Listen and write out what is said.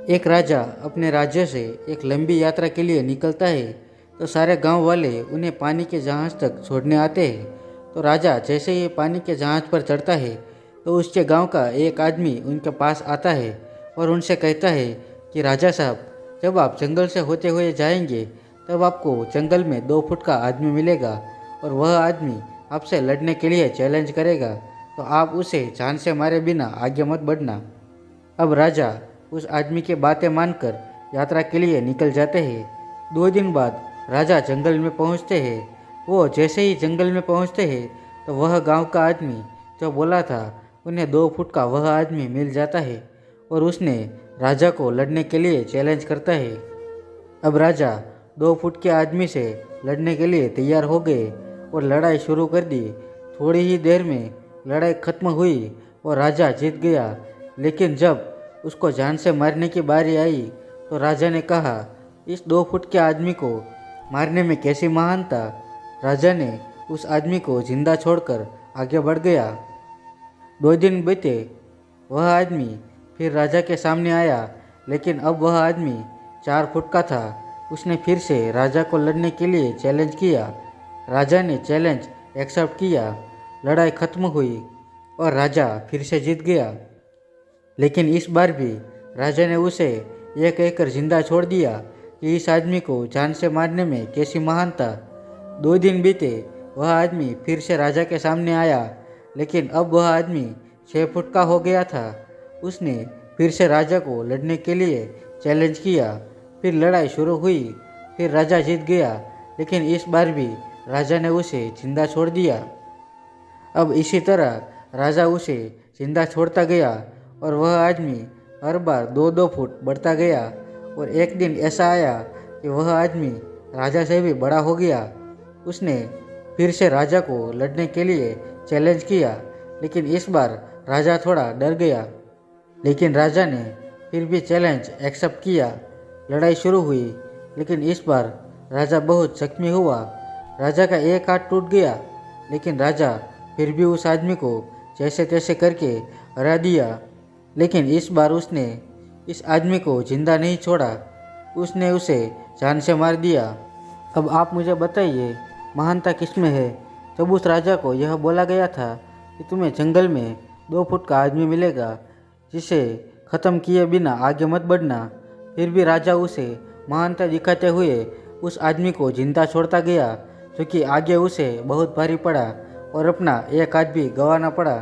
एक राजा अपने राज्य से एक लंबी यात्रा के लिए निकलता है तो सारे गांव वाले उन्हें पानी के जहाज़ तक छोड़ने आते हैं। तो राजा जैसे ही पानी के जहाज़ पर चढ़ता है तो उसके गांव का एक आदमी उनके पास आता है और उनसे कहता है कि राजा साहब, जब आप जंगल से होते हुए जाएंगे तब आपको जंगल में 2 फुट का आदमी मिलेगा और वह आदमी आपसे लड़ने के लिए चैलेंज करेगा, तो आप उसे जान से मारे बिना आगे मत बढ़ना। अब राजा उस आदमी की बातें मानकर यात्रा के लिए निकल जाते हैं। 2 दिन बाद राजा जंगल में पहुंचते हैं। वो जैसे ही जंगल में पहुंचते हैं तो वह गांव का आदमी जो बोला था उन्हें 2 फुट का वह आदमी मिल जाता है और उसने राजा को लड़ने के लिए चैलेंज करता है। अब राजा 2 फुट के आदमी से लड़ने के लिए तैयार हो गए और लड़ाई शुरू कर दी। थोड़ी ही देर में लड़ाई खत्म हुई और राजा जीत गया। लेकिन जब उसको जान से मारने की बारी आई तो राजा ने कहा, इस 2 फुट के आदमी को मारने में कैसी महानता। राजा ने उस आदमी को जिंदा छोड़कर आगे बढ़ गया। 2 दिन बीते, वह आदमी फिर राजा के सामने आया, लेकिन अब वह आदमी 4 फुट का था। उसने फिर से राजा को लड़ने के लिए चैलेंज किया। राजा ने चैलेंज एक्सेप्ट किया। लड़ाई खत्म हुई और राजा फिर से जीत गया। लेकिन इस बार भी राजा ने उसे यह कहकर जिंदा छोड़ दिया कि इस आदमी को जान से मारने में कैसी महानता। 2 दिन बीते, वह आदमी फिर से राजा के सामने आया, लेकिन अब वह आदमी 6 फुट का हो गया था। उसने फिर से राजा को लड़ने के लिए चैलेंज किया। फिर लड़ाई शुरू हुई। फिर राजा जीत गया, लेकिन इस बार भी राजा ने उसे जिंदा छोड़ दिया। अब इसी तरह राजा उसे जिंदा छोड़ता गया और वह आदमी हर बार 2-2 फुट बढ़ता गया। और एक दिन ऐसा आया कि वह आदमी राजा से भी बड़ा हो गया। उसने फिर से राजा को लड़ने के लिए चैलेंज किया, लेकिन इस बार राजा थोड़ा डर गया। लेकिन राजा ने फिर भी चैलेंज एक्सेप्ट किया। लड़ाई शुरू हुई, लेकिन इस बार राजा बहुत जख्मी हुआ। राजा का एक हाथ टूट गया, लेकिन राजा फिर भी उस आदमी को जैसे तैसे करके हरा दिया। लेकिन इस बार उसने इस आदमी को जिंदा नहीं छोड़ा, उसने उसे जान से मार दिया। अब आप मुझे बताइए, महानता किसमें है। जब उस राजा को यह बोला गया था कि तुम्हें जंगल में 2 फुट का आदमी मिलेगा जिसे ख़त्म किए बिना आगे मत बढ़ना, फिर भी राजा उसे महानता दिखाते हुए उस आदमी को जिंदा छोड़ता गया, जो कि आगे उसे बहुत भारी पड़ा और अपना एक हाथ भी गंवाना पड़ा।